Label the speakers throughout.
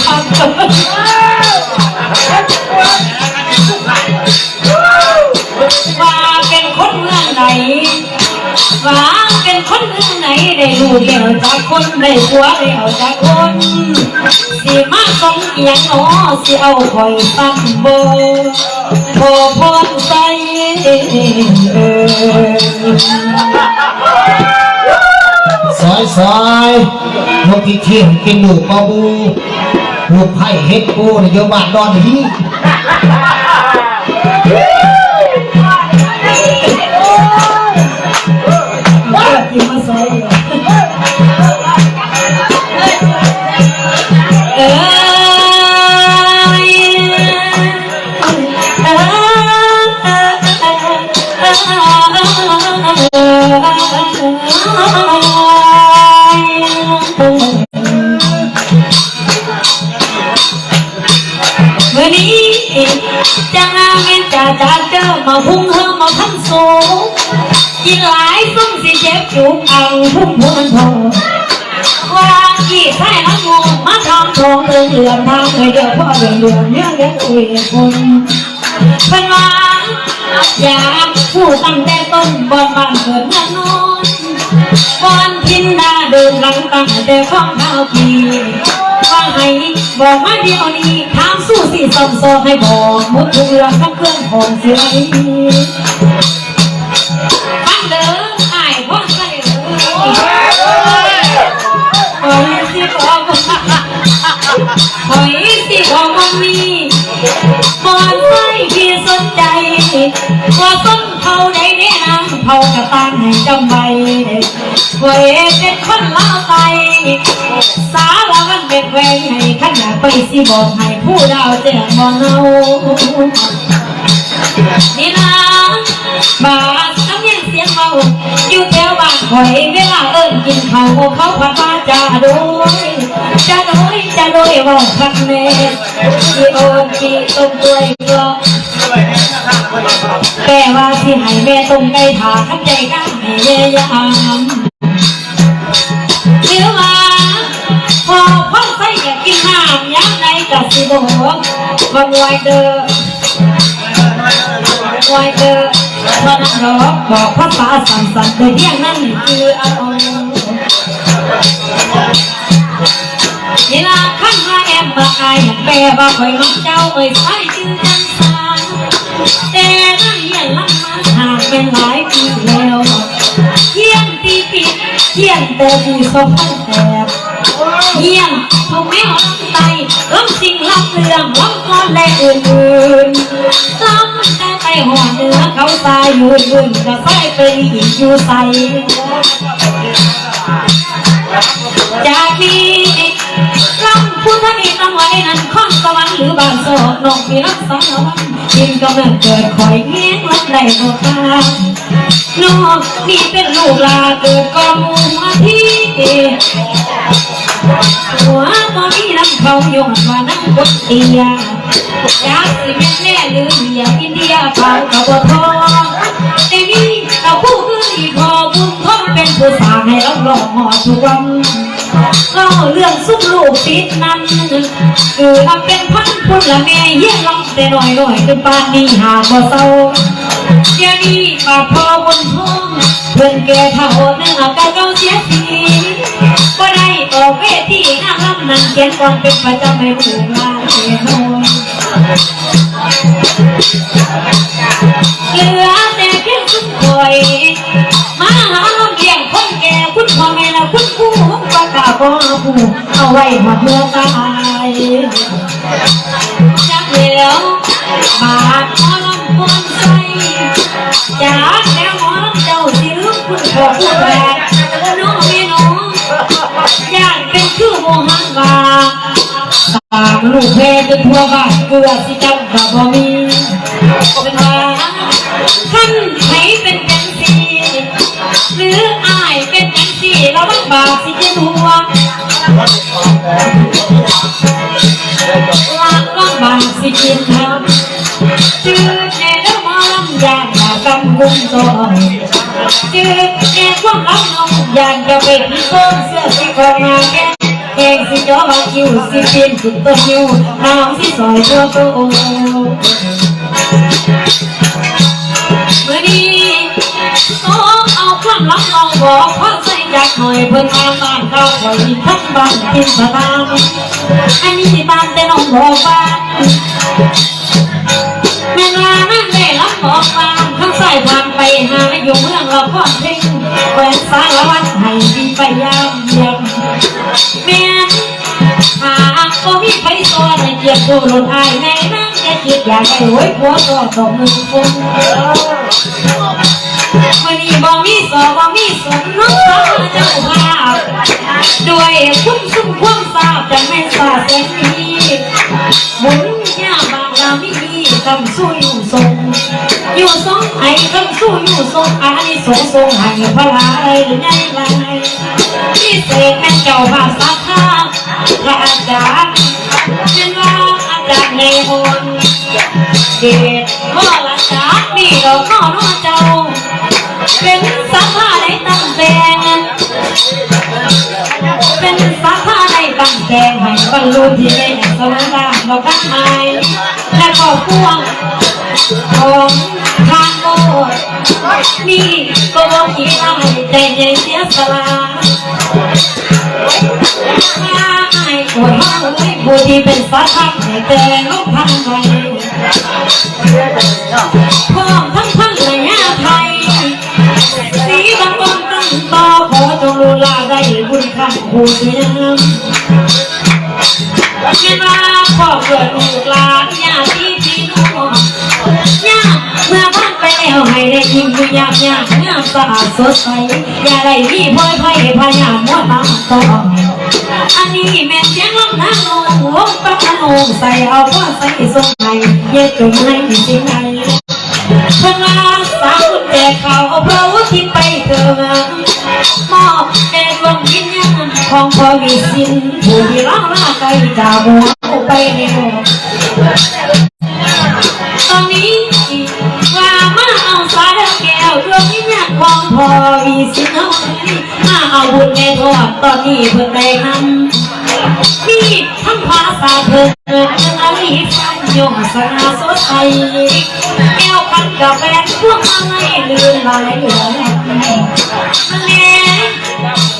Speaker 1: ทักว่าเป็นคนเมืองไหนว่าเป็นคนเมืองไหนได้ดูเดี่ยวจากคนได้ผัวเดี่ยวจากคนสิมาสมเกียงหนอสิเอาคอยตั้งโบพอพรใส่
Speaker 2: ซอยนกที่เที่ยงกินลูกปลาบูลูกไผ่เฮ็ดกูในเยอะบ้านดอนนี้
Speaker 1: กินมาซอยวันนี้จะงานเป็นจ่าเจอมาพุ่งเฮมาทั้งโซ่กินหลายส้มสิเจ็บจุกเอาพุ่งมันพอว่ากี่ใช่น้ำมูมาทำทองเหลืองทางเลยเดี๋ยวพ่อเหลืองเนี่ยเลี้ยงคุยคนเป็นว่าอยากพูดตั้งแต่ต้นบอนบ้านเกิดเมืองนอนบอนทินดาเดินหลังตั้งแต่ข้องข้าวกีว่าให้บอกมาเดียวนี้ถามสู้สิสมโซให้บอกมุดทุกเรื่องกับเครื่องของเสียฟังเด้อไอ้พ่อใส่หอยสิบอกหอยสิบอกมันมีบอนใส่ที่สนใจว่าต้นเขาได้แนะนำเขากระตังให้จำไว้หอยเป็นคนเล่าใจสาละมันเป็นแหวนให้ขันอยากไปสิบอกให้ผู้ดาวแจ้งมองเอานี่นะบาดน้ำเย็นเสียงเมาอยู่แถวบ้านหอยเวลาเอิ้นกินเขาเขาพัดมาจะโดยบอกพักเน่ที่โอนที่ต้มด้วยกลอกแปลว่าที่ให้แม่ต้มไก่ถาขันใจก้าให้เยยามหรือว่าพอพ่อใส่อยากกินน้ำยังไงกับสิบอกวันไวเดอร์พอนั่งรอบอกภาษาสั่นๆโดยเรียกนั่นคืออารมณ์เวลาขันมาแอบมาอายแปลว่าคอยมักเจ้าเอ่ยใส่ชื่อจังสารแต่นั่นเหี้ยลังมาหากเป็นหลายปีแล้วเที่ยงตีปิดเที่ยงแต่ผู้สมพันแอบเที่ยงถูกแมวลำไตลำจริงลำเรื่องลำก้อนและอื่นๆลำแต่ไปหัวเนื้อเขาตายอยู่อื่นจะใส่ไปอีกอยู่ใส่จากนี้ลำผู้ท่านนี้ต้องไว้นั้นข้องสวรรค์หรือบางโศกนกมีรักษาวันกินกำลังเกิดคอยเงี้ยงรับได้โอกาสนกนี่เป็นลูกลาเกิดกองมูมาที่หัวตอนนี้น้ำเขาโยนมานั่งกดเตียอยากสิเป็นแม่หรือเมียอินเดียเขากระบอกทองแต่นี่เราผู้คืออีพอบุญท้องเป็นผู้สาวให้เราหลอกหอทุกวันเล่าเรื่องซุ่มลูกติดนั้นคือทำเป็นพันพุ่นละแม่เยี่ยมลำแต่หน่อยจนป่านนี้หาบ่เศร้าเดี๋ยวนี้บาดพอบนท้องเพื่อนแก่เท่าเนื้อกะเจ้าเสียทีก็ได้ออกเวทีหน้าลำนั่งเขียนก่อนเป็นประจำให้ผู้งานเสียน้อยเหลือแต่เพียงสุดคอยมาหาน้องเลี้ยงคนแก่คุณพ่อแม่และคุณครูประกาศว่าผู้เอาไว้มาเพื่อตายจักเหลียวบาดหมอลำคนใส่จากแล้วหมอลำเจ้าสิลืมคุณพ่อผู้แก่น้องพี่น้องอยากเป็นคือโมหันว่าตามลูกเพลจนทั่วบ้านเกลือสิจำกับบ่มีเป็นว่าท่านให้เป็นแกงสีหรืออายเป็นแกงสีแล้วบ้างบาสิเจนหัวลักบ้างบาสิกินทำชื่อแน่เด้อมาลำยานมากำกุมต่อยชื่อแน่พวกเราน้องยานจะเป็นโค้งเสื้อสีกองมาแก่ แกงสิจ้อว่าคิวสิเปลี่ยนจุดตัวคิวน้องสิซอยตัวโตเมื่อนี้ต้องเอาความลับลองบอกความใส่อยากหน่อยเพิ่นมาบ้านข้าวคอยทั้งบ้านทินสนามอันนี้สิบ้านแต่น้องบอกว่าแม่ลานั่งได้รับบอกมาทั้งสายผ่านไปหาอยู่เมืองเราพ่อเพ่งแหวนสารวัตรให้บินไปยามเยี่ยมแม่หากก็มีไฟซ้อนในเกียรติโดนอายในนั่งจะคิดอยากให้หวยผัวต่อตกมือคนวันนี้บ่มีสอบ่มีสนน้องสาวเจ้าภาพด้วยคุ้มซุ่มความทราบจะไม่สาแสนดีหมุนยาบางรามีคำสู้อยู่ทรงอยู่ทรงให้คำสู้อยู่ทรงอานิสงส์ทรงให้พระลายในลายที่เสกแม่เจ้าภาพสักข้าพระอาจารย์เป็นว่าอาจารย์ในหนเดชพ่อละจักมีดอกข้อน้อเจ้าเป็นสักข้าในตั้งแต่เป็นสักข้าในตั้งแต่ให้บรรลุที่ได้สวรรค์เราทักทายและก็พ่วงของทางโลกนี่ก็บอกที่ได้แต่ยังเสียสละให้ปวดห้องให้ผู้ที่เป็นสัตว์ทักให้แต่ลบพันไปพร้อมทั้งพันในยาไทยสีบางบนตั้งต่อขอจงรู้ลาได้บุญคำผู้เสียงเมื่อพ่อเกิดลูกหลานญาติพี่น้องญาติเมื่อบ้านไปแล้วให้ได้ยิ้มอยู่ยามยามงามสะอาดสดใสอย่าได้มีพลอยไพ่พยายามมัวตาต้องอันนี้แม่เสียงลำน้ำนองวงตะพนงใส่เอาพ่อใส่ทรงไหนเย็ดจงให้สิ่งใดพลังสาวแต่เขาเพราะที่ไปเกิดมอบแด่ดวงวิญญาณของพ่อวิสินผู้ที่ร้องลาไกลจากหัวไปในโลกตอนนี้ว่ามาเอาสายแก้วดวงวิญญาณของพ่อวิสินเอามาเอาบุญในทอดตอนนี้เพิ่งได้ทำมีทั้งภาษาเพิ่งอาลีฟันยงสง่าสดใสแก้วพันกับแฟนพวกอะไรลื่นไหลเหลือแม่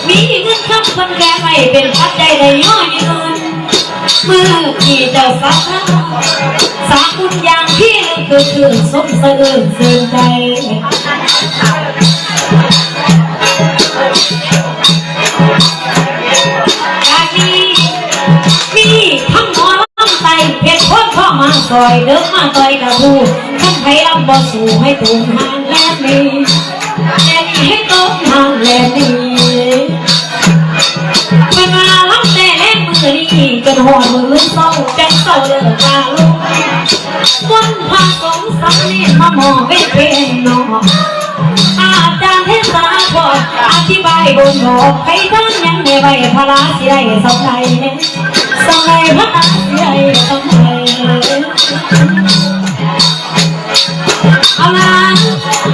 Speaker 1: มีเงินคำคนแก่ไม่เป็นปัจจัยได้ย่อยเงินมือที่เจ้าสาวสาบุญอย่างพี่คือสมสะอื้นสื่นใจจากนี้มีทั้งหมอลำไตเพชรพ้นข้อมาซอยเดินมาต่อยกระพูทั้งไทยลำบ่สู่ให้ตุ่มหางแลนี้แลนี้ให้ต้มหางแลนี้เวลาลำแต่แลมือนี้จนหัวมือเศร้าจังเศร้าเลิกตาลุกวันพาสงสารนี่มาหมอเวทเป็นนออาจารย์เทศาพออธิบายบนบอกให้ท่านยังไม่ไหวพระราศีใดสำไรสำไรพระราศีใดสำไรเอาล่ะ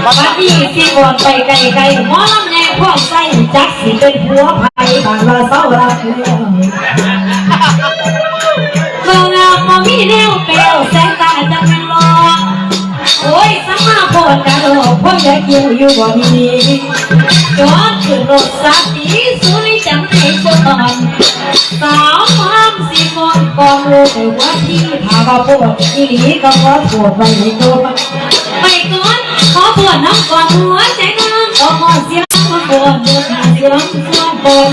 Speaker 1: บัดนี้สิบวชไปไกลๆหมอลำแน่พวกใส่จักสิเป็นผัวไผ่บ้านว่าเศร้ารักเมืองเมืองาพอมีแนวเปลวแสงตาจะเป็นหลอกโอ้ยสมาโพดกระโดดพ่อจะเกี่ยวอยู่บ่มีจอดขึ้นรถสักทีสุริจังในจอนสาวห้ามสีมอนกองโลกว่าที่พาโพดอีหลีก็ขอโทษไว้ในตัวไปก่อนขอปวดน้ำก่อนหัวใจน้ำก็ขอเสียงมาปวดเดือดเสียงเสียงปน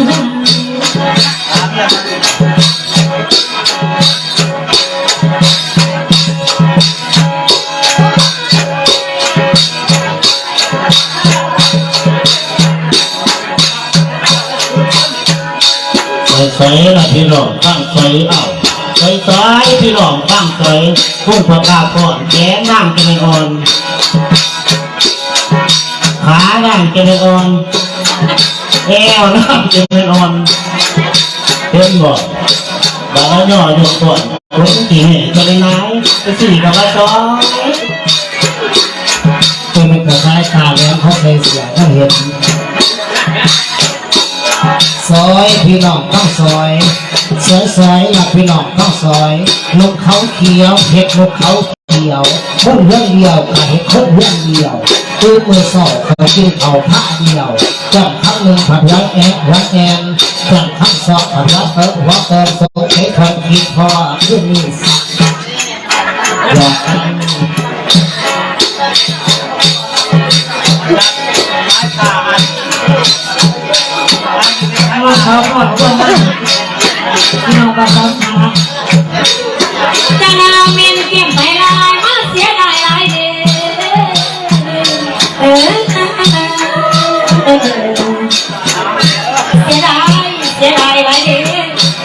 Speaker 2: ใส่ละพี่น้องตั้งใส่เอาใส่ใส่พี่น้องตั้งใส่พุ่งผักกาดก่อนแกงนั่งจะไม่อ่อนขานั่งจะไม่อ่อนแอวนั่งจะไม่อ่อนเห็นบอกบางย่อยกก่อนคนที่นี่จะได้ไหนไปสี่กับว่าซ้อยตัวมันกระชายขาแล้วเขาเคยเสียเขาเห็น
Speaker 3: ซอยพี่น้องต้องซอยซอยหลักพี่น้องต้องซอยนกเขาเขียวเห็ดนกเขาเขียวคนเรื่องเดียวกับเห็ดคนเรื่องเดียวคือมือสองเขาคือเขาผ้าเดียวจับข้างหนึ่งผัดรักรักแอนจับข้างสองผัดรักหัวเติมโซ่ให้คนคิดพอขึ้นนี่
Speaker 1: เขาขอตัวมาพี่น้องบ้านเราค่ะจะนาเมนเก็บไปลายมาเสียดายหลายเด้อเสียดายหลายเด้อ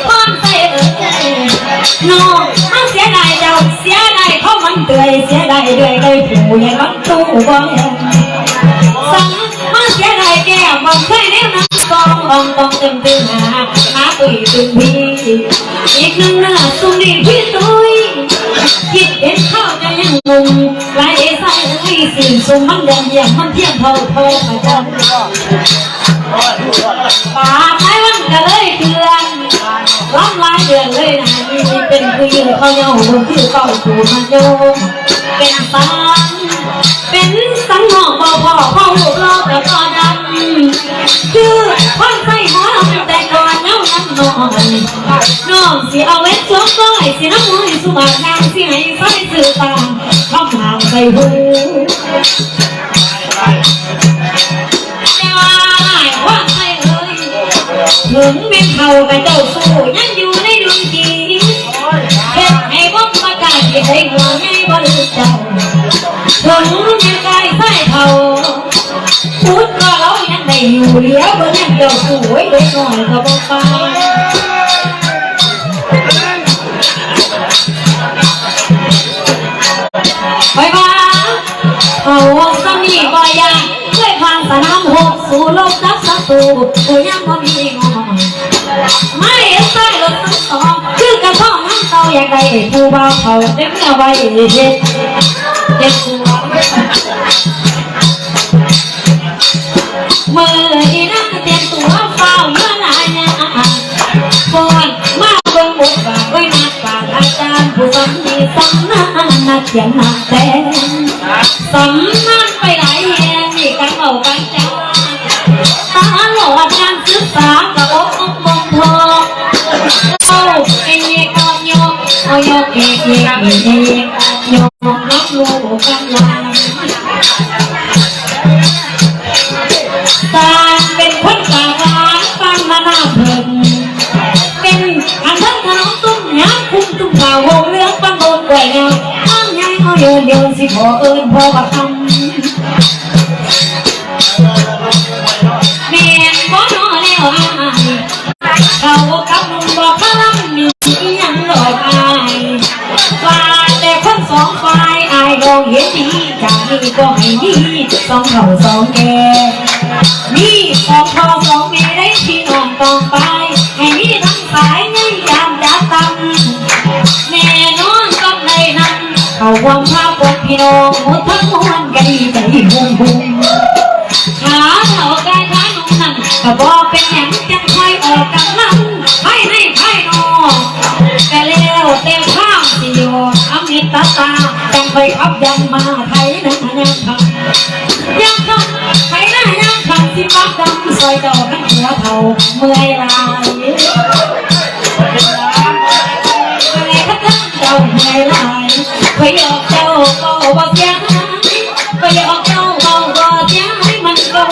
Speaker 1: ความใส่น้องมาเสียดายเจ้าเสียดายเขามันเตยเสียดายด้วยได้ผู้ใหญ่มันตู้บ่สั่งมาเสียดายแก้มบ่เคยแนวนั้นต้องเต็มหาตุยตึงพี่อีกหนึ่งหน้าสุนีพี่ตุยคิดเห็นข้าวจะยังงงลายใส่สิ่งสมมันเดิมเยี่ยมมันเที่ยงเท่าประจำปากไม้วันก็เลยเตือนล้ำลายเดือนเลยนะนี่เป็นผู้ยืนเขาเงาบนที่เก่าปูมันโยงเป็นสังหองบ่พอเข้าหูรอบแล้วก็ดำคือคนใส่หมอแต่ก่อนเน่าน้ำนอนน้องสิเอาเวทสวมก้อยสิน้ำมือสุบานางสิให้ใส่สื่อตาคำห่างใส่หูแต่ว่าว่าใส่เลยถึงเป็นเขาไปเจ้าสู้ยังอยู่ในดวงจิตเฮ็ดให้บ่ประกาศให้หัวให้บ่ลืมเจ้าถึงยังกายใส่เขาพูดก็เรายังได้อยู่เลี้ยวบ่ยังเจ้าสวยได้หน่อยก็บ่ไปไปบ้าเขาสามีบ่อยากเคยผ่านสนามหกสู่ลบจับศัตรูกูยังบ่มีงอไม่ใส่รถทั้งสองคือกระท่อมน้ำเต้าอยากได้ผู้บ่าวเขาเต็มเอาไว้เฮ็ดสัวมือที่นั่งเตรียมตัวเฝ้าเมื่อไหร่เนี่ยก่อนมาเบิ่งบทบาทไว้นักปราชญ์อาจารย์ผู้สำนีสำนักนักเขียนนักแต่งสำนักไปหลายแห่งนี่กันเอากันจ้าตาหลอดการศึกษากับอกบ่พอเราเองก็ยกเองยกรับรู้กันลาตาเป็นคนกลางร้านปันมาหน้าเพิ่งเป็นอันทั้งขนมตุ้มยำคุ้มตุ้มข่าววงเรื่องปันโดนกล้วยเงาอ้างยังเอาเดินสิขอเอิญพ่อประคำเมียนบ่นอแล้วเขากับลุงบอกพลังมียังหลอกอายว่าแต่คนสองฝ่ายอายลองเห็นดีจากนี้ก็ให้ดีสองเขาสองแก่มีสองพ่อสองแม่ได้พี่น้องต้องไปให้มีทั้งสายในยามจะตำแน่นอนต้องได้นั้นเขาความภาพของพี่น้องหมดทั้งมวลกันดีใจหุ่มขาเท่ากายขานุ่มนั่นก็บอกเป็นอย่างจังคอยออกกำลังให้นอนแต่แล้วเต็มข้ามสิโยอมิตตาจังไปขับยังมาไทยนะยังคำไทยนะยังคำสิปักดำซอยเจ้ากันหัวเท่าเมื่อยลายอะไรก็ทั้งเจ้าเมื่อยลายไปออกเจ้าก็ว่าเสียไปออกเจ้าก็เสียมันก็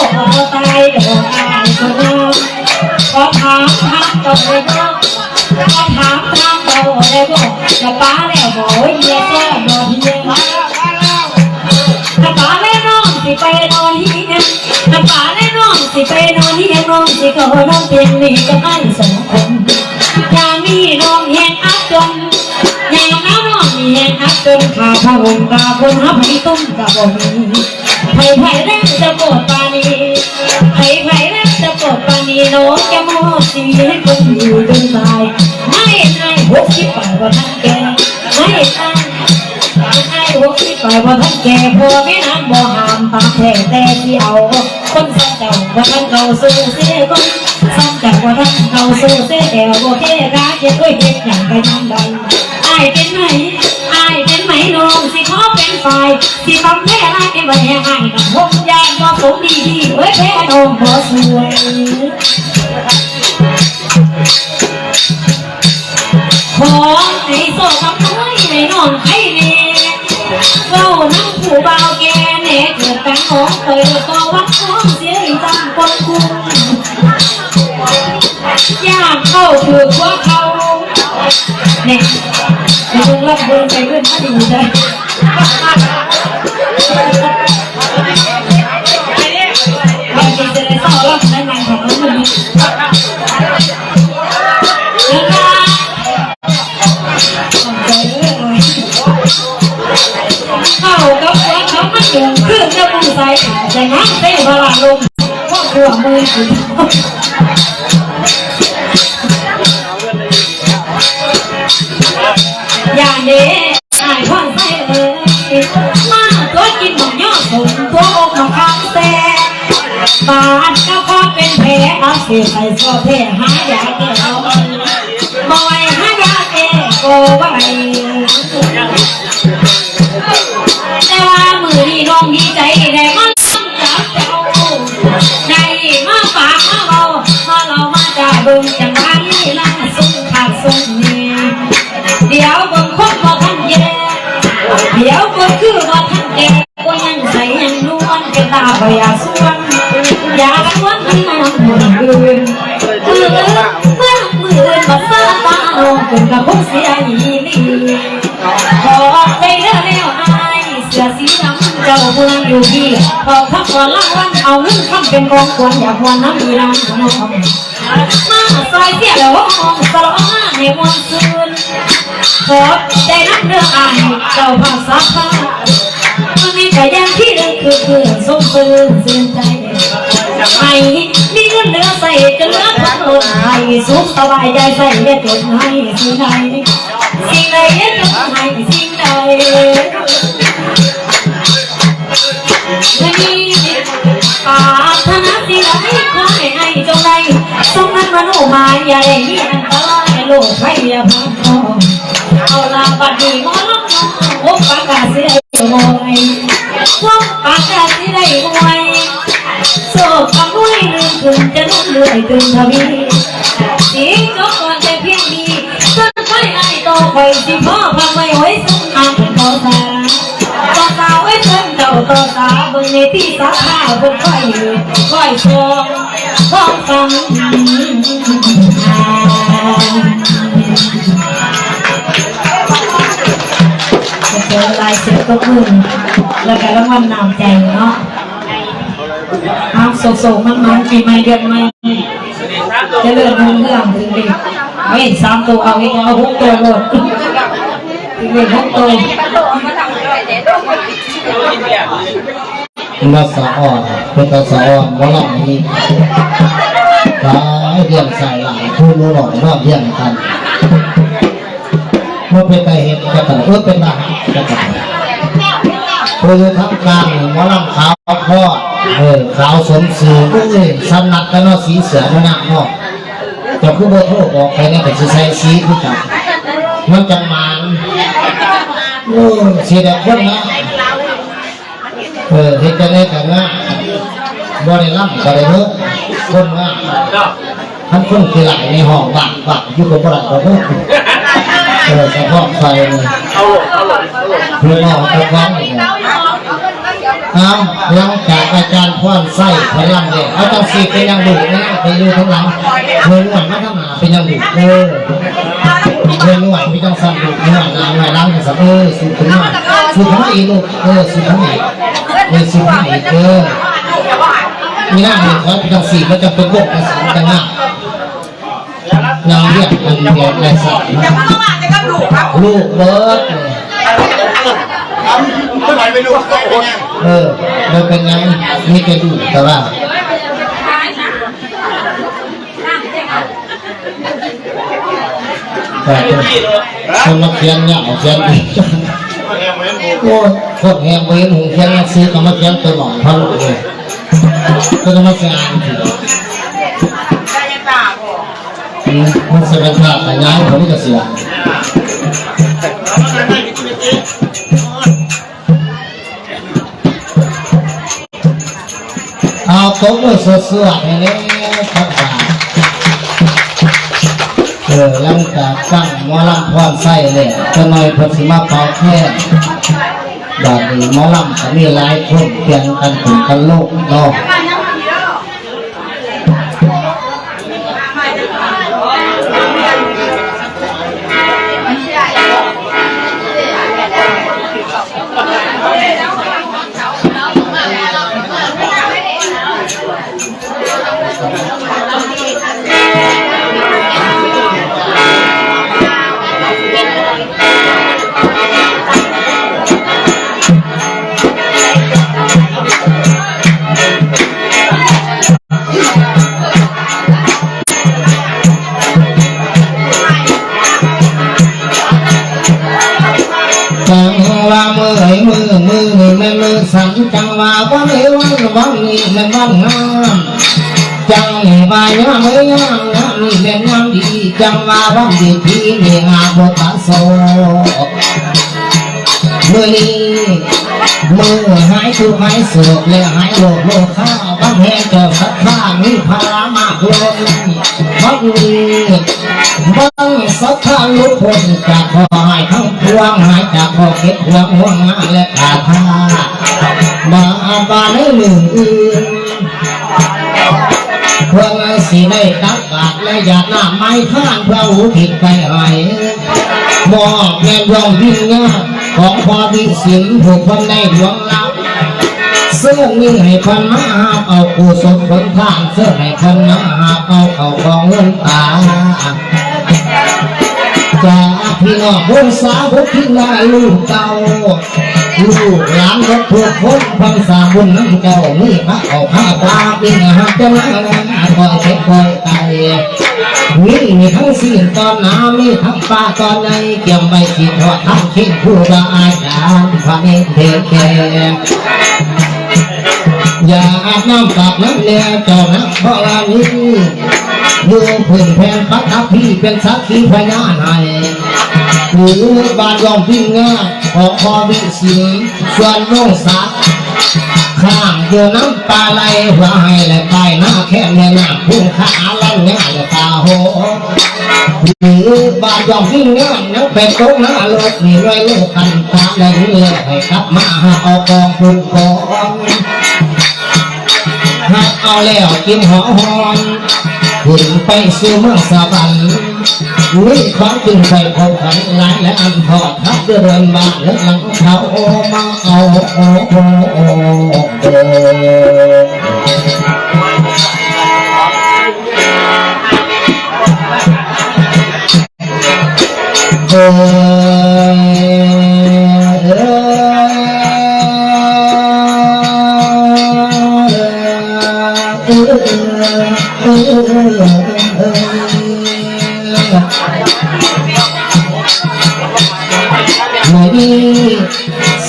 Speaker 1: ตายเดี๋ยวตายก็น้ำก็ถามเจ้าเลยก็ถามเจ้าเลยก็จะป้าแล้วบ่เยี่ยแก่บ่เยี่ยจะป้าแล้วน้องสิไปนอนเฮียจะป้าแล้วน้องสิไปนอนเฮียน้องสิก็น้องเพียงนี่ก็ให้สองคนอย่ามีน้องแหงอับจนอย่าน้ำน้องมีแหงอับจนขาพระองค์ตาคนหับให้ต้มกับบ่มีไผ่แรกจะโกรธปานีไผ่แรกจะโกรธปานีน้องจะมอบชีวิตให้คนอยู่จนตายไม่ให้60 ปีว่าท่านแก่ไม่ให้60 ปีว่าท่านแก่พอไม่นานบ่หามตามแท้แต่ที่เอา คนสองเจ้าว่าท่านเก่าสู้เสียคนสองเจ้าว่าท่านเก่าสู้เสียแก้วโอเคราเจ็ดด้วยเด็กอย่างไรยังใดอายเป็นไหมอายเป็นไหมน้องสิขอเป็นฝ่ายสิบำแพ้รักให้บ่แห้งให้กับผมยานบ่สมดีดีเว้ยแพ้น้องบ่สวยขอให้โซ่กับน้อยให้น้องให้เน่เว้านั่งผู้เบาแก่เน่เกิดกันน้องเคยก็วัดน้องเสียจังคนคุ้มยากเข้าถือว่าเขาเนี่ยไปเรื่องรับเรื่องไปเรื่องมาดีเลยบางทีจะได้ต่อรับในงานของเราเลยเข้ากับว่าเขามาถึงเครื่องจะปูใส่แต่งั้นเต้บาลาลมก็กลัวมือถืออย่าเด้หายควันใส่มาตัวกินหมกย่อสูงตัวอกมาข้างแซ่บาดก็พอเป็นแผลเอาเสียใส่ซอแผลหายาแก้เอาบ่อยหายาแก้ก็ไว้แต่ว่ามือนี้น้องดีใจได้มันจับเจ้าได้มาฝากมาเบามาเรามาจ่ายเบิ่งจังไรล่ะส่งขาดส่งเนี่ยเดี๋ยวเบิ่งคนบ่ทันแย่เดี๋ยวเบิ่งคือบ่ทันแก่ก็ยังใส่ยังนวลเป็นตาบ่อยากสวนอยากสวนที่น้ำมืออื่นมืออื่นมาซาตาลงเป็นกระพุ้งเสียอีนี่ขอใจเด้อแล้วอายเสื้อสีดำเจ้าเมืองอยู่ที่พอทักวันละวันเอาเงินคำเป็นกองควรอยากวันน้ำมีรังน้องมาซอยเสียแล้วห้องสลอในวันคืนขอใจนักเรื่องอายเจ้าภาษาฟ้ามันมีแต่ยังที่เรื่องคือส่งปืนเสียใจให้มีเงินเหลือใส่จะเหลือพักลงให้สุขสบายใจใส่เด็ดจนให้สิ่งใดสิ่งใดเด็ดจนให้สิ่งใดวันนี้ปาถนาสิ่งใดขอให้จงได้สมนั้นมโนมาอย่าได้มีอันตรายโลกให้อย่าพังทองเอาลาบัดนี้มอลำน้องโอ้ปากาสิได้หวยโอ้ปากาสิได้หวยโซ่คำด้วยลืมถึงจะนุ่มเลื่อยถึงทวีสิงจบก่อนแต่เพียงนี้ต้นไม้ไอ้โตคอยสิพ่อพังไว้ไว้ซึ่งอาเป็นต่อสาไว้เพิ่งเจ้าต่อสาเบิ่งในที่สาขาเบิ่งค่อยชมท้องฟังเจอลายเสือก็ขึ้นแล้วก็รางวัลนำใจเนาะเอาโศกมันปีใหม่เดือนใหม่จะเลื่อนเรื่องถึงเด็กเอาเห็น3 ตัวเอาอีกเอา6 ตัวหมดถึงเด็ก6 ตัว
Speaker 3: มาสะอ่อนเป็นตาสะอ่อนว่าหลังนี้ตายเรียงใส่หลังคู่รู้หลอกนอกเยี่ยงกันเมื่อเป็นตาเห็นกันเป็นตาหักกันคือทั้งกลางหมอลำขาวพ่อขาวสมสื่อสนัดกันเนาะสีเสือมันหนักเนาะจะคือเบอร์โทรบอกไปเนี่ยแต่จะใช้สีคือจับมันจังมันสีแดงคนนะเห็นกันเลยกันนะบ่ได้ล่ำก็ได้เนื้อคนนะทั้งคนคือหลายในห้องบักอยู่กับบ่ได้ก็เพิ่มเฉพาะไฟเพื่อนเราตะครั้งเอาหลังจากอาจารย์พ่อนไส้พลังเด็กเอาต้องสีเป็นยังดุนะไปดูทั้งหลังเงินหน่วยไม่ต้องหาเป็นยังดุเงินหน่วยไม่ต้องสั่งดุเงินหน่วยล้างแต่สับสูบถึงหน่อยสูบทั้งอีลูกสูบทั้งอีสูบทั้งอีมีหน้าเลยเขาเป็นต้องสีก็จะเป็นพวกกระสันกันหน้าเราเรียกมันเดียวในสัตว์ลูกเบิร์ด
Speaker 4: ไม่ไหวไปดู
Speaker 3: มันเป็นไงมีกระดูกแต่ว่าคนมาเขียนเนี่ยเขียนอีกโอ้โคตรแหงเว้นหูเขียนซื้อกับมาเขียนตัวหลอกพะลุเลย ก็ต้องมาเสียงมันเสียงขาดแต่ย้ายผมจะเสียเอาโต๊ะมือสวดๆอย่างนี้ครับหลังจากตั้งหมอลำพรไส้เลยจะหน่อยพอสิมาเป่าแค่แบบนี้หมอลำจะมีหลายคนเปลี่ยนกันถึงกันโลกเนาะจังว่ามือนี่แม่มือสั่นจังว่าวันนี้วันนี้แม่วันงามจังว่าย่างนี่แม่งามดีจังว่าวันดีที่นี่งามบทโซมือนี้มือหายทุกหายโศกและหายโลกข้าวบางแห่งเกิดสักข้ามีพลามากล้นวันนี้บางสักข้าลุกพ้นจากคอหายทั้งพวงหายจากคอเก็บหัวห่วงงานและขาดผ้ามาบานในมืออื่นเพื่อสีได้ตักบาตรและหยาดน้ำไม้ข้านพระหูผิดไปไหนมอบแรงร้องวิ่งงานของพอวิสินผู้คนในดวงลับเสื้อมีให้คนมาหาเอากุศลผลทางเสื้อให้คนมาหาเอาของเงินตาจากพี่น้องคนสาวคนที่นาลูกเก่าลูกหลานของทุกคนพันสาบุญน้ำเก่ามีพระเอาผ้าตาปีนหักจะมาคอยเช็ดคอยไตมีทั้งสิ่งตอนน้ำมีทั้งปลาตอนในเกี่ยวใบขีดทอดทั้งชิ้นผู้ละอายการพระเนตรเทแก่อย่าอาบน้ำกับน้ำเลี้ยเจ้านักพลานี้ดูพื้นแผ่นพระทัพพี่เป็นสักขีพยานให้หรือบานยอมพิ้งง่ายของพอวิสิงส่วนน้องสักข้างอยู่น้ำปลาไหลหัวให้และไปหน้าแค่แม่น้ำพุ่งขาลั่นง่ายและตาโหหรือบานยอมพิ้งง่ายนักเป็ดตกหน้าโลกนี่ไว้โลกกันตาและเรือให้กลับมาหาเอากองพุ่งกองหักเอาแล้วกินหอหอนขึ้นไปสู่เมืองสวรรค์นี่ของจึงไปพบกันหลายและอันพอทับเดินมาและหลังเขามาเอา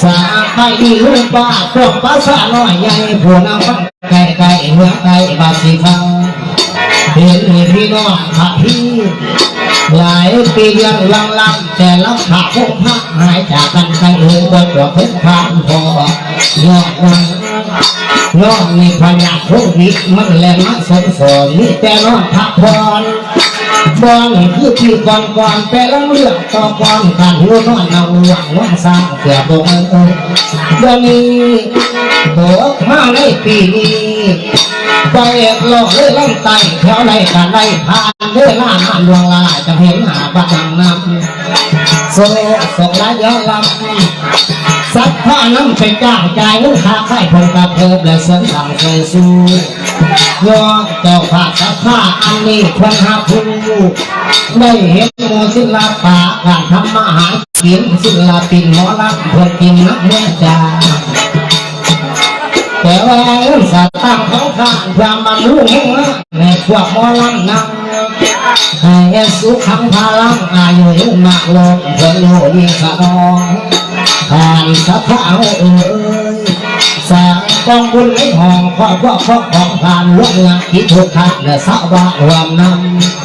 Speaker 3: สาไปลูกบ้าพวกภาษาน้อยใหญ่ผู้นำฟังไก่เมื่อไก่บาสีฟังเห็นพี่น้องพระพี่หลายปีเดือนลังลำแต่ละขาพวกพระหายจากกันไปบนตัวเพิ่งผ่านพอยอดวันยอดมีพญาโควิดมันแรงมาสมสอนนี่แต่นอนพักผ่อนบอลคือพี่ก่อนแต่ละเรื่องต่อก่อนการหัวนอนเอาหวังว่าสร้างเสียตรงเดี๋ยวนี้ตกมาในปีนี้ไปหลอกเลยล่ำไตแถวไรกันไรผ่านเวลานานดวงลาจะเห็นหาบังน้ำโซ่ส่งระยะลำสักผ้าน้ำเป็นจ้างใจลูกค้าไข่พงกระเพิบและเสริมสั่งเคยสู้ยอดเจ้าผาสักผ้าอันนี้ควรหาผู้ได้เห็นโมศิลปะการทำมาหากินศิลปินหมอลำเพื่อกินนักเมื่อจาแต่ว่าสัตว์ตั้งของข้าความบรรลุในพวกหมอลำนั่งให้สุขังพลังอายุยืนมากลงเพื่อโลยิ่งสะดองผ่านสักข้าวสร้างไป กองบุญในห้องพ่อของทานล้วนงานคิดทุกท่านและสาวบ้ารวมน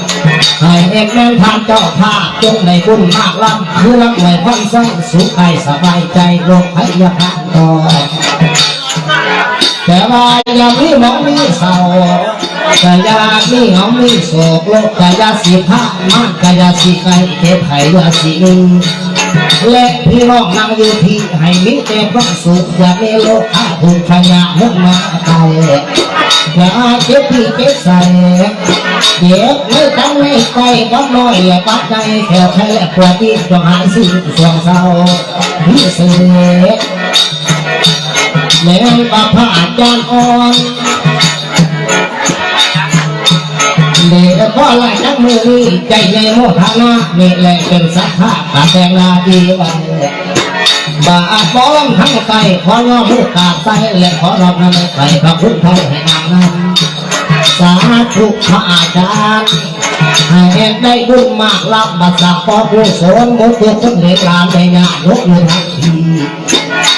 Speaker 3: ำให้เอกแม่ทานเจ้าภาพจงในบุญมากล้ำคือรักไว้พ้นใส่สุขใจสบายใจโลกให้ยาพันต่อแต่ว่าอย่ามีหมองมีเศร้าแต่อย่ามีหมองมีโศกโลกแต่อย่าสิพามันแต่อย่าสิไกลเก็บไข่อย่าสิลืมและพี่น้องนั่งอยู่ที่ให้มีแต่ความสุขอย่ามีโลกขาถูกขยะมุ่งมาไกลอย่าเก็บพี่เก็บใส่เก็บไม่ตั้งไม่ไกลก็น้อยอย่าปักใจแค่แค่ปวดที่ต้องหายสิ่งส่วงเศร้าพิเศษแม่ป้าพระอาจารย์อ่อนเด็กก็ไล่จักมือนี้ใจในโมทนานี่แหละเป็นสักขะตาแดงนาดีวันบาปอมทั้งใจขอย่อมือกราบใจและขอรอบนั้นไปพระพุทธให้นางนั้นสาธุพระอาจารย์ให้ได้บุญมากรับบัตรสักปอกุศลมุตุคนเล็กลานในงานลุกอยู่ทันที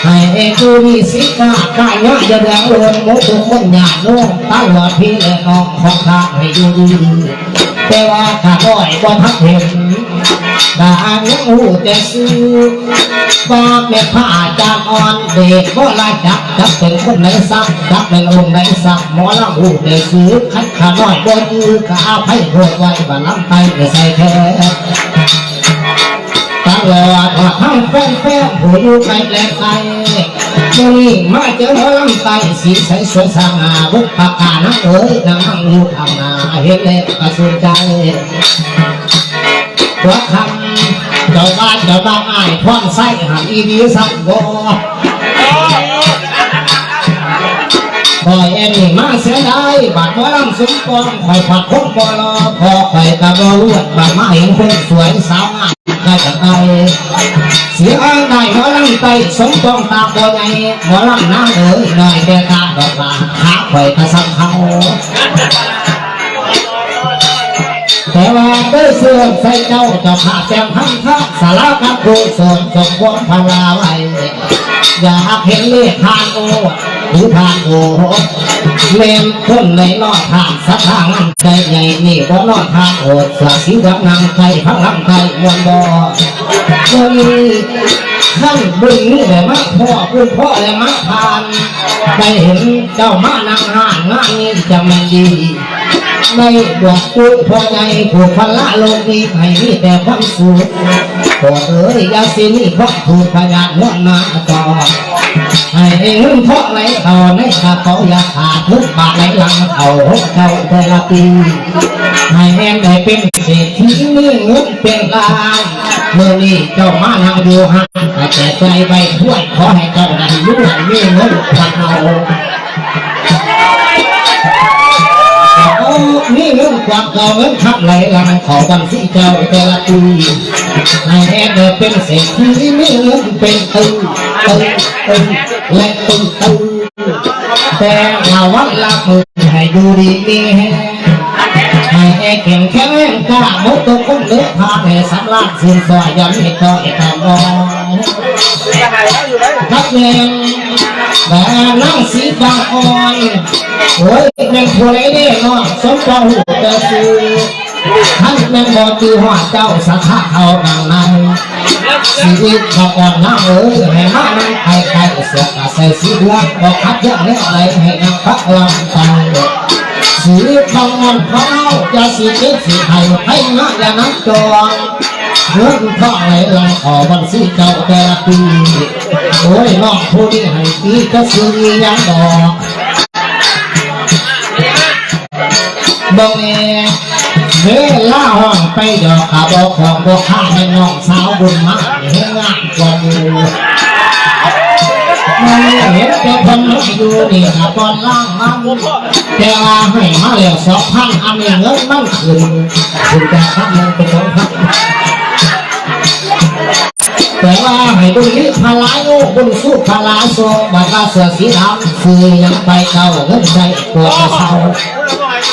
Speaker 3: ให้เอกดูมีสิกาได้เงาะจะแดงล้วนมุตุคนหยาดนุ่งตลอดพี่และน้องของข้าให้ดูดีแต่ว่าข้าด้อยบ่ทักเห็นด่างยังหูแต่ซื้อว่าแม่พระอาจารย์อ่อนเด็กก็ลาจับเป็นคนไหนซักจับเป็นองค์ไหนซักหมอลำหูแต่ซื้อขันข้าด้อยบ่ยื้อข้าเอาให้โหดไว้ว่าลำไตใส่แท้ตลอดทั้งแฟนผู้อยู่ไกลแลไกลเมื่อนี้มาเจอหมอลำไตสีใสสวยสง่าบุกปากกานักเอ๋ยนั่งอยู่ข้างหน้าเห็นแล้วก็สนใจหัวคำเจ้าบ้านอ้ายท่อนไส้หันอีดีสักบ่คอยเอ็นนี่มาเสียดายบาดหมอลำสมปองคอยผัดคงปอลอพอคอยกระบอกลวดบาดมาเห็นคนสวยสาวงามได้จากไอเสียงได้หมอลำไตสมปองตาบัวใหญ่หมอลำน้ำเอ๋ยหน่อยเดียตาดอกบานขาคอยกระซับเขาแต่ว่าด้วยเสื่อมใส่เจ้าจะผ่าแจมทั้งข้าสารพัดผู้สนสมควรพลาไว้อยากเห็นเลขทานโอหรือทานโอเล่นคนในนอดทานสักทางใจใหญ่นี่บ่นอดทานโอดสาสีดับนางไทยพังลำไทยมวนบ่คนท่านบุญนี่แหละมาพ่อคุณพ่อและมาทานได้เห็นเจ้ามานางห่างงานนี้จะไม่ดีในดวงปุ้ยพ่อใหญ่ผูกพันละโลกนี้ให้มีแต่ความสุขโปรดเอ๋ยยาสีนี่เพราะถูกพยานล้วนมาต่อให้เงินเพราะไหลเขาในกระเป๋าอยาขาดทุกบาทไหลหลังเขาเจ้าแต่ละปีให้แม่ได้เป็นเศรษฐีมีเงินเป็นล้านเมื่อนี้เจ้ามานั่งดูห่างแต่ใจใบถ้วยขอให้เจ้าได้รู้มีเงินพันเอานี่เงินกว่าเก่าเงินขับไหลหลังขอบัญชีเจ้าแต่ละปีให้แม่ได้เป็นเศรษฐีมีเงินเป็นตึงและตึงแต่เราวัดละมือให้ดูดีมีให้เก่งแข็งแรงกล้ามุดตัวคนเลือกพาให้สำลักสิ้นซอยยันให้ต่อยตามอ่อนทักเงินแต่นั่งสีบางอ่อนโอ้ยเป็นผู้ไรเนี่ยน้องสมปองหูเตสือท่านแม่บอกคือหัวเจ้าสัทธาเขาดังในชีวิตเขาอ่อนน้าเอ๋ยให้มานั่งใครเสียกใส่สีเหลืองบอกคัดเยอะแล้วอะไรให้นางพักลำตายชีวิตบางอ่อนเขาจะสีเจ็บสีไทยให้งาอย่านักจองเงินพ่อไหลหลังขอบัญชีเจ้าแต่ละปีโอ้ยน้องผู้นี้ให้ปีก็ซื้อยังดอกบงเวลาห้องไปดอกขาบอกของบอกข้าให้น้องสาวบุญมาเห็นงานกว่าดูมันเห็นแต่คนไม่ดูนี่ขาบอลล่างมันแต่ว่าให้มาแล้ว2,000อันนี้เงินมันขึ้นแต่ข้างเงินเป็น2,000แต่ว่าให้ดูนี่พลายโอ้บุญสู้พลาโซบัตรเสือสีดำคือยังไปเก่าเงินใจตัวเศร้า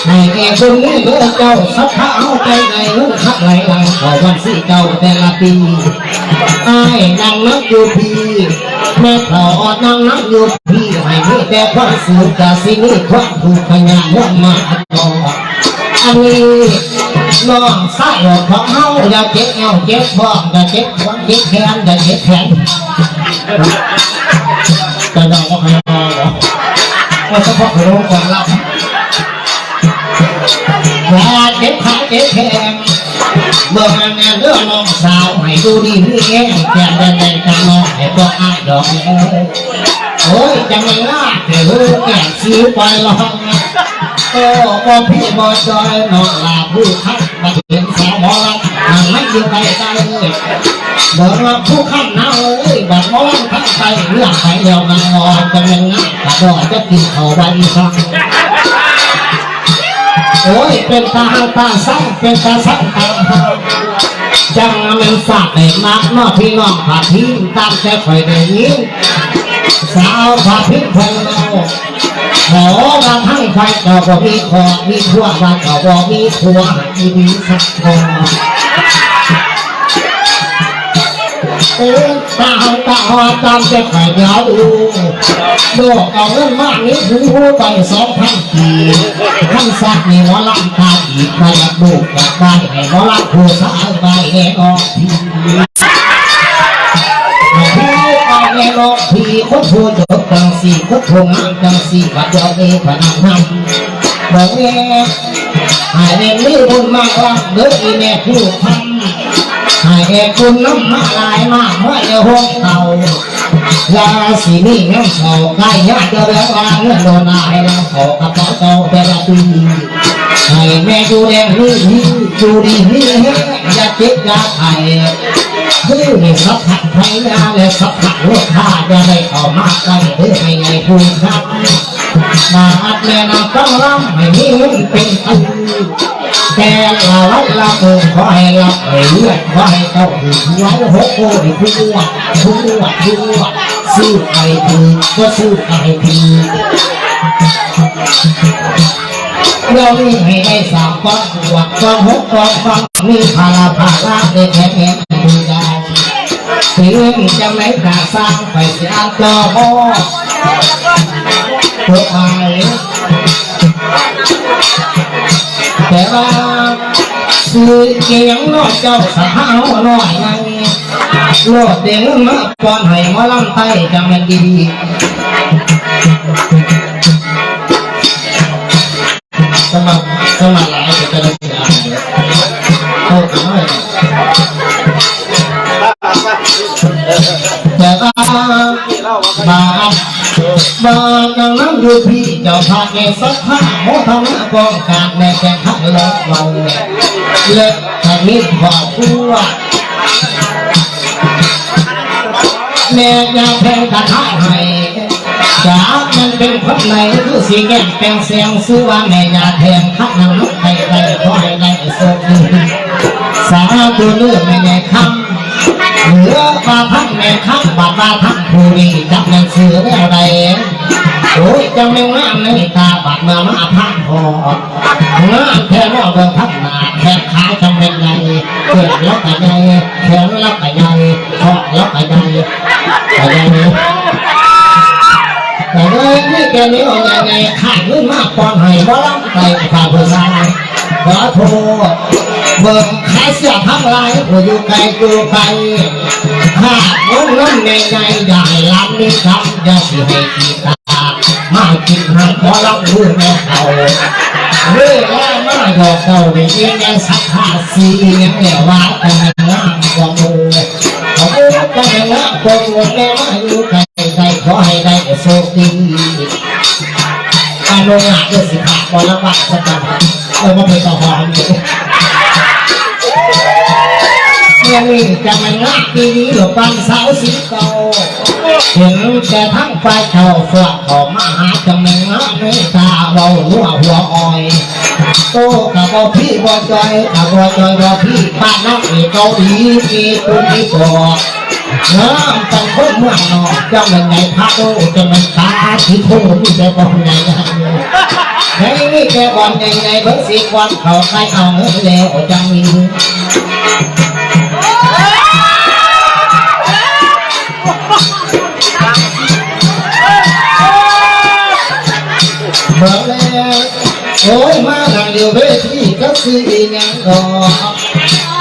Speaker 3: ให้แก่คนนี้เลือเจ้าสักข้าวใจในเงินขับไหลหลังขอวันสีเจ้าแต่ละปี ไอ้นางนักอยู่พี่แม่ต่อนางนักอยู่พี่ให้มีแต่ความสุขกับสิ่งนี้ความถูกขยันว่ามาต่ออันนี้น้องสายของเฮาอย่าเจ็บเงาเจ็บท้องอย่าเจ็บหัวเจ็บแขนอย่าเจ็บแขนจะน้องก็ให้น้องเหรอว่าเฉพาะโรงก่อนรับอย่าเจ็บขาเจ็บแขนเมื่อมันเรื่องน้องสาวให้ดูดีนี่เองแก่แดงๆกันน้องให้ก็อายดอกโอ้ยจะไม่น่าแต่รู้แก่ซื้อไปลองก็พี่บอจอยน้องลาผู้คัดมาเป็นสาวหมอลำมันไม่อยู่ไกลไกลเลยเดินมาผู้ขันน้าเลยแบบมองทั้งใจเรื่องไปเดียวกันงอจะยังง่ายกระโดดจะกินเขาใบสั่งโอ้ยเป็นตาสั่งเป็นตาสั่งตาจังมันสักได้มากนอพี่น้องผาทิ้งตามแต่คอยได้ยินสาวผาทิ้งเพิ่งเราขอว่าทั้งไฟก็บ่มีคอมีขั้วว่าก็บ่มีขั้วมีสักคอตาหอตามแต่คอยเดียวดูเอาเงินมากนี้หูไป2,000 กีขั้นสักนี่หมอลำตาอีกใครอยากดูอยากได้ให้หมอลำผู้สาวไปแน่ออกพี่แม่น้องพี่คนผู้จบจังสี่คนผู้งามจังสี่ปัจจุบันพนังทำบอกแม่ให้แม่มีบุญมากว่าเด้ออีแม่ผู้ทำให้แม่คุณน้ำมาลายมากไว้ในห้องเก่ายาสีนี่เงี้ยเสาใกล้ยาเดือดร้อนเงินโดนให้เราขอกระเป๋าเก่าแต่ละปีให้แม่ดูแลนี่ดูดีนี่อย่าเจ็บอย่าไข้คือในสัพพะไทยนาและสัพพะโลกธาตุจะได้ออกมาใกล้เพื่อให้ไงคุณครับมาอัดแม่นำต้องรับให้มีเงินเป็นอันแต่เราละเมือขอให้รับให้เลือดขอให้เจ้าถือไว้หกโอ้ยทั่วซื้อไก่ถือก็ซื้อไก่ถือเรามีให้ได้สามก้อนหัวก้อนหกก้อนฟังมีพาราเด็กแก่ดูได้ถึงจะไม่กล้าสร้างไปเสียต่อตัวไอแต่ว่าสื่อเกียงนอกเจ้าสาวหน่อยไงโลดเด้งมาก่อนให้มาลำไต้จังมันดีสมัครหลายจะได้เสียโอ้ทำไมแต่บางดังนั้นดูพี่เจ้าพาแกสักผ้าโมทำหน้ากองการในแกงขัดเล็กเราเล็กแต่มีขอบคู่แม่ยาแพงกระทะให้จากมันเป็นคนไหนคือสีแก้มแปลงเสียงซื้อว่าแม่ยาแทงขัดน้ำไทยไทยคอยได้โชคดีสาวตัวเลือกไม่ได้คำเหลือมาทั้งแม่ข้างบาดมาทั้งผู้ดีจับหนังสือได้อะไรโอ้ยจะไม่งามในตาบาดมาพังพองามแค่นอกเดินพักหนาแค่ขาจะเป็นไงเกิดแล้วไปไงแขนแล้วไปไงคอแล้วไปไงไปไงแต่เลยนี่แกนี้ว่าไงขาดเงินมากกว่าให้บ่ล้ำไปฝ่าเพื่อสร้างขอโทษเบิ่งขายเสื้อทั้งลายผู้อยู่ไกลขาดเงินน้ำในใจใหญ่ล้ำนี้ทำจะสิให้กีตามากินหันขอรับมือแม่เขาเรื่อยแล้วมาหยอกเก่าในเรื่องแง่สักขาสีอย่างแหล่ว่าแต่งามกว่ามือเขาพูดแต่งามกว่ามือแม่มาอยู่ไกลขอให้ได้โชคดีการลงหนักด้วยสิขาบอลละบาทสักการเราไม่เป็นต่อหอมเมื่อนี้จะมันงาปีนี้หรือปันสาวสีเก่าเห็นแต่ทั้งไฟเข่าฝากออกมาหาจะมันงาในตาเบาหัวอ่อยโตกับบ่พี่บ่จอยกับบ่จอยบ่พี่ป้าน้องเกาหลีมีคุณที่บอกน้ำตั้งคนเมืองนอกจะมันไงพระโตจะมันตาที่โคมีแต่บอลไงไงนี่แต่บอลไงเพิ่งสิวันเขาใครเอาเงินแล้วจังมี โอ้ยมานั่งอยู่เวทีก็ซื้อยังดอก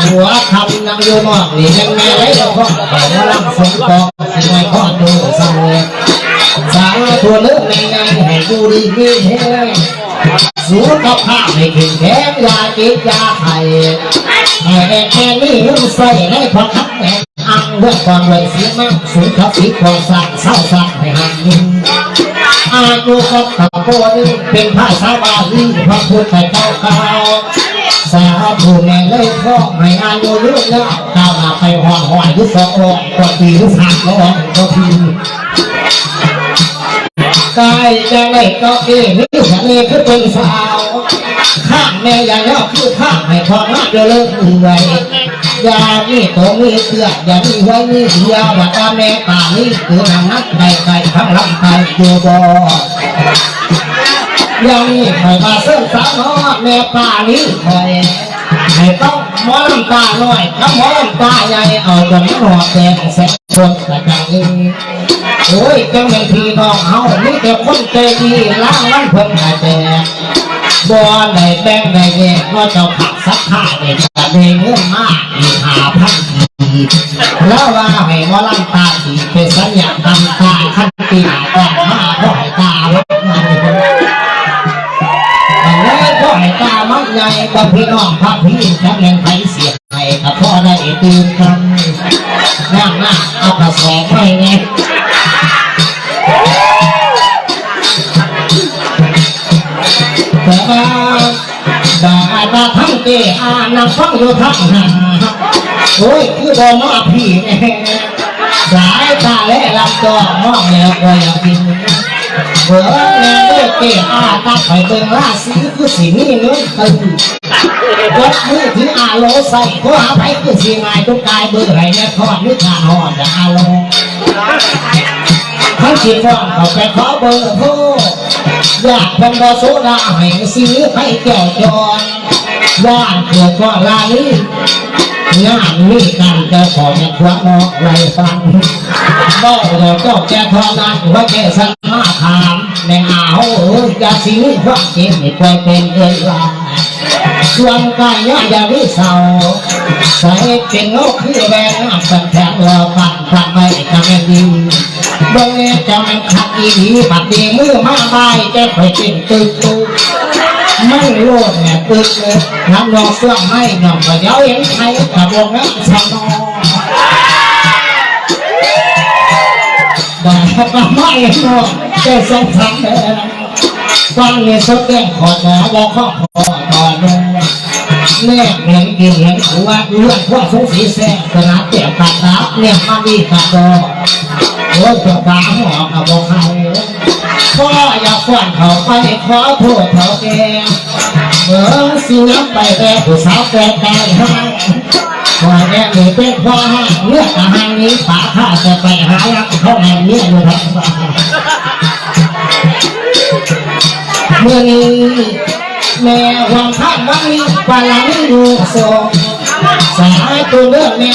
Speaker 3: หัวคำนั่งอยู่นอกนี่ยังแม่ไรก็เพราะแต่ว่าลังสมตองสิไม่ขอดูเสมอสาวตัวเลือกในงานให้ดูดีมีแห้งสู้กับข้าไม่ขึ้นแข็งยาเก็บยาไข่แค่นี้มึงใส่ให้พอคับแม่อังเรื่องก่อนไว้เสียมั่งสูงเขาสีกองสั่งเศร้าสั่งให้หันนิ่งอายุกับตะโกนเป็นภาษาบาลีพระพุทธเจ้าเก่าสาธุแม่เลยพ่อให้อายุยืนยาวก้าวหน้าไปห่อหอยยุสออ่อนกว่าปียุสักร้อยก็พีกายจะไม่ก็เองนี่ฉันเองคือเป็นสาวข้างแม่อย่างนี้คือข้างให้พ่อมาเดินเหนื่อยยามีตัวมีเตือนอย่ามีไว้มีเดียวว่าตาแม่ป่านี้คือนางนักไก่ทั้งลำไก่อยู่บ่ยังมีใครมาเส้นสาวน้อยแม่ป่านี้คอยให้ต้องมอลำตาหน่อยถ้ามอลำตาใหญ่เอาจนหอดแดงแสบคนกระจังนี้โอ้ยจังเป็นพี่น้องเฮามีแต่คนใจดีล้างมันเพิ่งหายแตกบ่ได้แบ่งได้แยกว่าเจ้าผักสักข้าได้จะได้เงินมากอีก5,000ทีแล้วว่าให้มอลำตาดีเป็นสัญญาณตำตาขั้นปีหน้าก่อนมาพ่อให้ตาลดงานแล้วพ่อให้ตามันใหญ่กับพี่น้องพระพี่จักเล่นไผเสียให้กับพ่อได้ตื่นกันนั่งเอากระสอบไปไงแต่ว่าดาทั้งเตะนั่งฟังอยู่ทั้งนั้นโอ้ยคือบ่มาพี่สายตาและลำตัวมองแล้วก็อยากกินเบื่อแม่ด้วยเตะตาไปเบิ่งราศีคือสีนี้เนื้อตึงวัดมือที่โลใส่ก็หาไปคือสีงายตุ้งกายเบื่อไรเนี่ยทอดนึกขาหอดจะโลทั้งชีฟ้องเขาไปขอเบอร์โทรอยากเป็นบอโซดาให้ซื้อให้แก้วจอนว่านเกิดก็ลาลีงานนี้กันจะขอจะคว้าน้องไรฟังบ่เราเจ้าแกทอนั้นว่าแกสัมมาถามในเอ้ยจะซื้อความเก็บไม่ปล่อยเป็นเวลาส่วนการย่าอย่าวิเศร้าใส่เป็นโลกคือแรงสันแทงเราปั่นทำไม่ทำไม่ดีบางเนี่ยจะมันขัดอีปัดดีมือมาใบจะคอยเป็นตึกไม่โลดเนี่ยตึกเลยน้ำนองเสื่อมไม่หน่องก็เดี๋ยวเห็นใครกับวงนั้นชะนอแต่ก็ไม่หน่องแค่สองครั้งเลยฟังเนี่ยสุดแก่ขอหนอวอข้อคอต่อโน้แน่เห็นกินเห็นหัวเรื่องพวกสงสีแซ่ขนาดเตี่ยกัดดับเนี่ยมาดีกัดดอโอ้ยตัวตาหมอกับบอกใครพ่ออยากฟันเขาไปขอโทษเขาแกเมื่อสิน้ำไปแต่ผู้สาวแก่ใจให้พ่อแม่หนูเป็นพ่อให้เลือกอาหารนี้ป่าข้าจะไปหาลักเขาแห่งนี้อยู่ทั้งบ้านเมื่อนี้แม่หวังข้ามวันนี้วันหลังดูส่งสายตัวเลือกแม่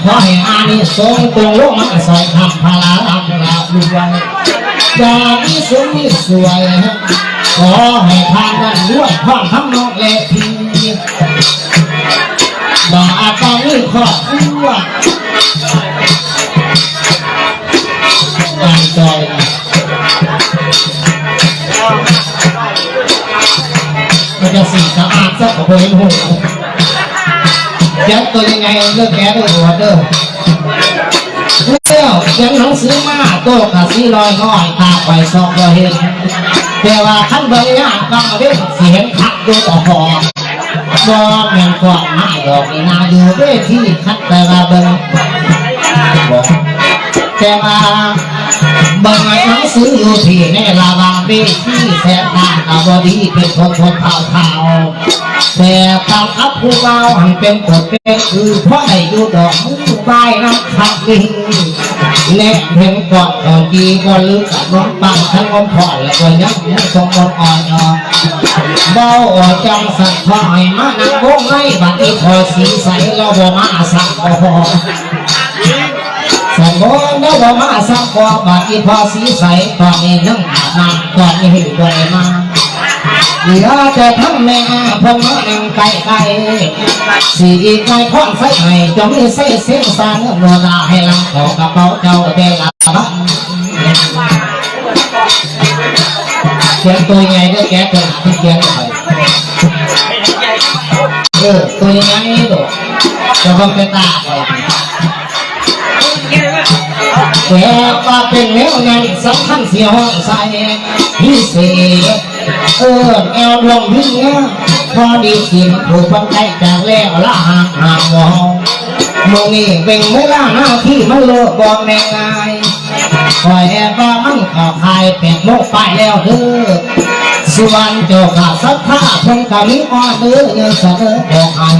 Speaker 3: ขอให้อานิสงส์ตรงลงมาใส่ทำพลาลังลาดูไว้ดาวิสมิสวยขอให้ทานนั้นด้วยพ่อทั้งน้องและพี่บาตานี้ขอบคุณตั้งใจมันจะสีสะอาดสักกว่าเห็นหูยัดตัวยังไงเลิกแก่ด้วยหัวเด้อแล้วยังหนังสือมาโต๊ะกับสีลอยน้อยตาไปสอบก็เห็นแต่ว่าขั้นบางอย่างก็เรื่องสีเห็นขัดดูต่อหอบอเงินก่อนมาดอกนาอยู่ด้วยที่คัดแต่ละเบิ้งแต่ว่าบางหนังสืออยู่ที่ในลาวาเวทีแสบตากับบดีเป็นคนเท่าแต่ตามอัพผู้เบาหันเป็นกฎเป็นคือเพราะได้อยู่ดอกมือใบน้ำขับวิ่งแน่เห็นก่อนตอนดีก็ลึกกับน้องปังทั้งน้องผ่อนแล้วก็ยังไม่ทรงบนอ่อนเบาจังสัตว์พอยมานั่งวงไล่บัดนี้พอสีใสเราบ่มาสักพอสมมติเราบ่มาสักพอบัดนี้พอสีใสตอนนี้นั่งอาบน้ำตอนนี้หิวด้วยมา เหลือแต่ทั้งแม่พงมานั่งไกลไกลสีอีกไงพ่อนใส่ให้จงมีเส้นเส้นสารโนราให้ลังเขากระเป๋าเจ้าเดลับเขียนตัวยังไงเด้อแกตัวที่เขียนไปตัวยังไงดูจะต้องไปตาไปแกว่าเป็นแนวนั้นสำคัญเสียห้องใส่พิเศษแอลลงวิ่งพอดีสินถูกบังใจจากแล้วละห่างมองมองนี่เป็นเวลาหน้าที่มันเลิกบอกแม่งายคอยแอบว่ามันข่าวคายเป็นโลกไปแล้วเด้อส่วนเจ้าข้าสัทธาเพิ่งกะมีอ้อเด้อเงินเสนอบอกให้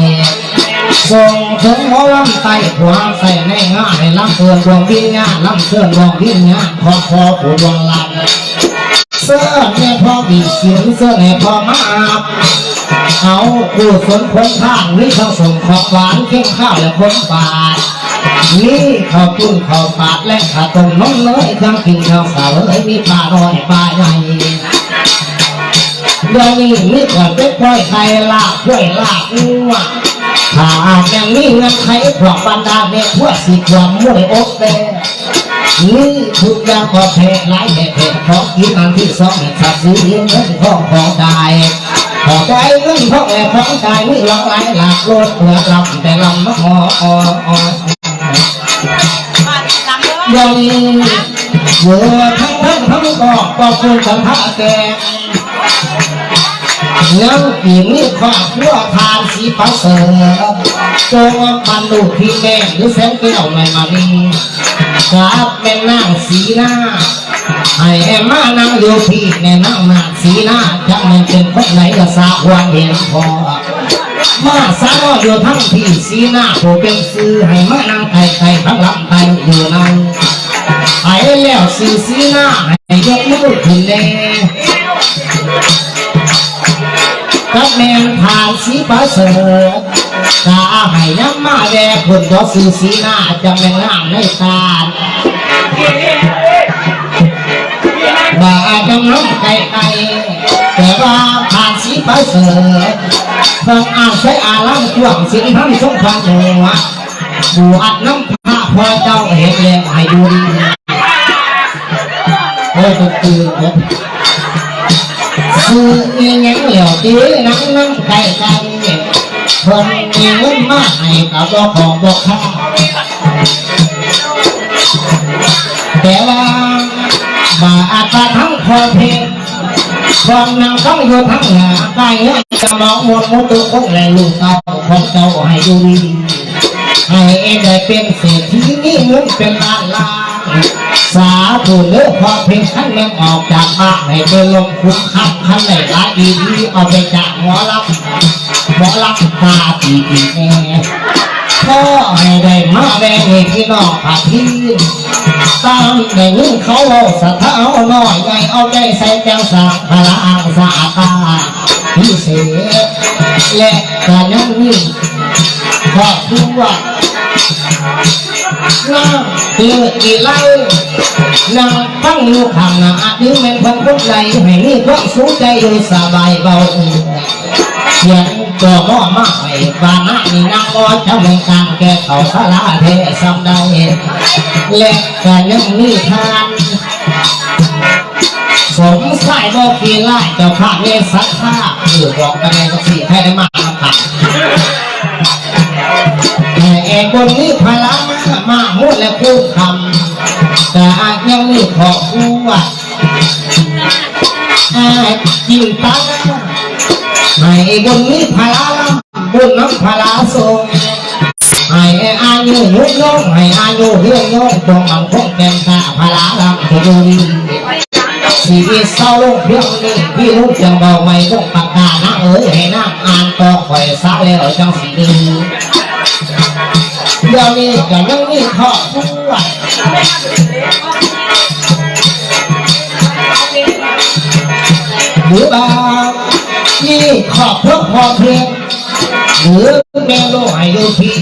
Speaker 3: ส่งถึงหมอลำไต่หัวใส่ในง่ายลำเตือนดวงวิญญาณลำเตือนดวงวิญญาณพอผู้ดวงลำเสื้อเนี่ยพอบีเสียงเสื้อเนี่ยพอมาเอาผู้สนคนข้างนี่ทั้งส่งของหวานเข้มข้าวและคนปาดนี่ข้าวปุ้นข้าวปาดและข้าวต้มน้องเลยทั้งกินข้าวสาวเลยมีปลาน้อยปลาใหญ่เดี๋ยวนี้มีขวดเป็ดกล้วยไข่ลาบกล้วยลาบงัวถ้าอย่างนี้เงินไขพวกบรรดาเนี่ยพวกสีความมวยอกเตนี่ทุกอย่างก็แพ้หลายแพ้ของกินอันที่สองสัตว์ซื้อเลี้ยงเงินของตายของใจเงินของแอบของตายนี่หลงไหลหลักรถเพื่อลำแต่ลำมะอย่างนี้เยอะทั้งก็คุยกันท่าแกยังอีกนี่ความรัวทานสีฟ้าเสือจงบรรลุที่แม่หรือแสงแก้วไม่มาลีกับแม่นางสีหน้าให้แอมมานั่งเดียวพี่แม่นั่งหน้าสีหน้าจะไม่เป็นคนไหนก็สาวันเห็นพอมาสาวอยู่ทั้งพี่สีหน้าผู้เป็นซื้อให้มานั่งไก่ทั้งลำไตอยู่นั่งให้แล้วสีหน้าให้ยกมือขึ้นเลยกับแมงทางสีฟ้าเสือกาให้น้ำมาแดงคนก็ซื้อสีหน้าจะแมงน้ำในตาบ่าจังน้องไก่แต่ว่าผ่านสีฟ้าเสือเพิ่งอ่านใช้อาลังกว้างสิ่งทั้งสองพันหัวบวชน้ำพระพอเจ้าเห็นแล้วให้ดูดีโอ้ตื่นคือยังเหลียวตีนั่งไก่คนมีเงินมากให้กับตัวของตัวข้าแต่ว่าบาอาตาทั้งพอเพลงความนางต้องอยู่ทั้งหน้าใกล้เงี้ยจะมองมนมุตุคงแรงลูกเต่าของเจ้าให้ดูดีให้เองได้เป็นเศรษฐีนี่เงินเป็นล้านล้านสาธุเลือพอเพียงขั้นแม่ออกจากบ้านให้ไปลงคุ้มคับขั้นไหนละดีเอาไปจากหมอรับตาตีแม่พ่อให้ได้มาแบ่งให้พี่น้องผัดที่ตามได้เงินเขาสะเท้าน้อยไงเอาใจใส่แก้วสาพลังสาตาพิเศษและการนั่งนิ่งขอบคุณว่าน้ำเตือนกี่ไล่น้ำตั้งอยู่ข้างหน้าถึงแม้คนคนใดให้มีความสุขใจอยู่สบายเบายังก็มอมาให้บ้านนี่นางก็จะไม่กางแก่เขาสลาเทสำได้และก็ยังมีทานสงสัยบอกกี่ไล่เจ้าข้าเมสัทธาหรือบอกกันในกสีให้ได้มาขับแต่เอกคนนี้พลังมาพูดและพูดคำแต่ยังมีขอพูดจินตาให้บุญนี้พลาบุญน้ำพลาทรงให้อายุยุยงให้อายุเรื่องยงจงอังคงแก่นตาพลาลำที่ดูดีชีวิตเศร้าลงเพียงนี้พี่ลูกจังเบาไม่ต้องปากกาหน้าให้น้ำอ่านต่อคอยสาแล้วจังสีดีเดี๋ยวนี้ก็ยังมีข้อพูดหรือบางนี่ขอบพระพอเพียงหรือแม่โลให้ดูพี่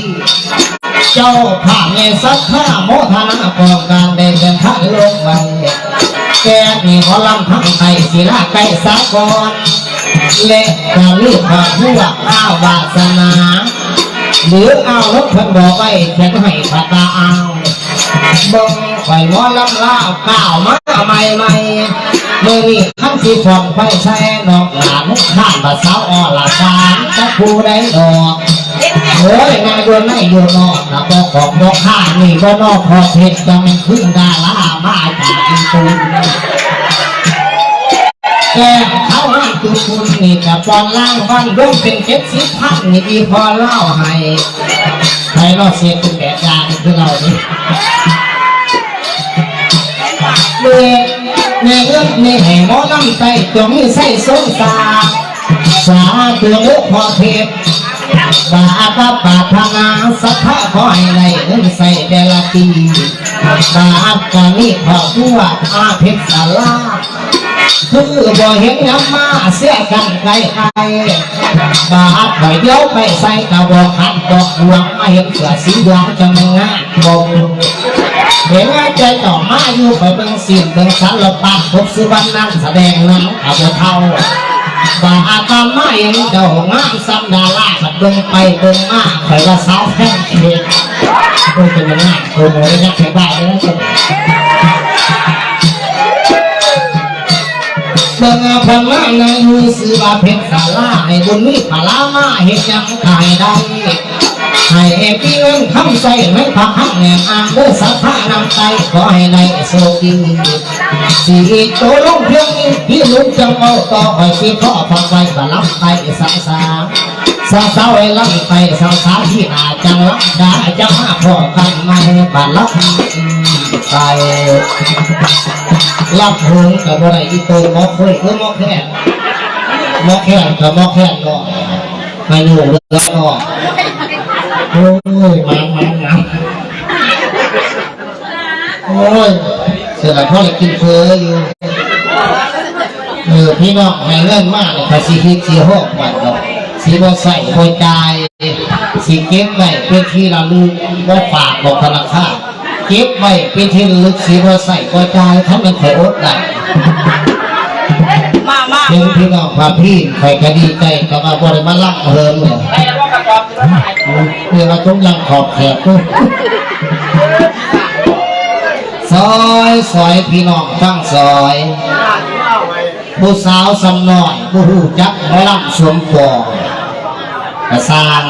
Speaker 3: เจ้าข้าเมสัทธาโมทนากองการได้เป็นพระโลกใบแกนี่ขอลำทั้งไทยศิลาไก่สากร และก็มีความผู้ว่าอ้าววาสนาหรืออ้าวรถพันบอกไว้แค่ให้พระตาอ้าวเบิ่งไปมอลำลาวก้าวมาใหม่เมื่อนี้คำที่ผ่อนไฟแซ่นอกหลานข้ามภาษาอ่อนละสามจะผู้ใดดอกโอ้ยนายดวนไม่อยู่นอกนะบอกของบอกข้านี่ก็นอกพอเพชรจะมันขึ้นดารามาจากอินตูแกเขาให้ตุคุณนี่กับตอนล่างวันร่วมเป็น70,000นี่อีพอเล่าให้เราเสียคุณแบบอย่างคือเรานี่เมื่อเงินนี่ให้หมอลำไปจงมีใส่สงสารสาตัวเลือกพอเพชรบาปปาทนาสัทธาคอยในเงินใส่แต่ละปีบาปกามีขอทั่วอาเพชรสาลาคือบ่เห็นน้ำมาเสียกันไกลบาปไปเดียวไปใส่กระบอกขันบอกดวงมาเห็นเสือสีดวงจะมึงงานบอกเห็นใจต่อมาอยู่ไปเป็นสิ่งเป็นสารพัดพบสุวรรณนั่งแสดงน้ำเอาเท่าบาตามาเห็นเจ้างามซ้ำดาราขัดลงไปเดินมาคอยว่าสาวแท่งเขียดโอ้ยเป็นยังไงโอ้โหยักษ์แข็งได้เลยนะเบิ่งพม่าในมือซื้อว่าเพชรสาลาให้บุญมีพลามาเห็นยังขายได้ให้พี่เงินคำใส่ไม่พักหักแหนอ่างเด้อสัทธานำใจขอให้ในโชคดีสีโตลงเพียงนี้พี่ลุงจังเอาต่อคอยสีพ่อฟังไว้ก็รับไปสาวสาวไอ้รับไปสาวที่อาจังรับได้จังมาพ่อกันมาให้บ้านรับไปรับหงกับอะไรอีโตมอคุยคือมอแค่กับมอแค่ก็ไม่อยู่เรื่องก็โอ้ยมันโอ้ยเสือพ่อเลยกินเฟ้ออยู่พี่น้องให้เงินมากเลยภาษีที่หกวันดอกสีบอใส่โคยใจสีเก็บไว้เป็นที่ระลึกว่าฝากบอกธนาคารเก็บไว้เป็นที่ระลึกสีบอใส่โคยใจถ้ามันเคยอดได้เห็นพี่น้องพาพี่ใครก็ดีใจก็มาบริมาลักเฮิมเลยเนี่ยเราต้องยังขอบแขกด้วยซอยพี่น้องฟังซอยผู้สาวสำน้อยผู้หูจักหมอลำสวมปองกระซาง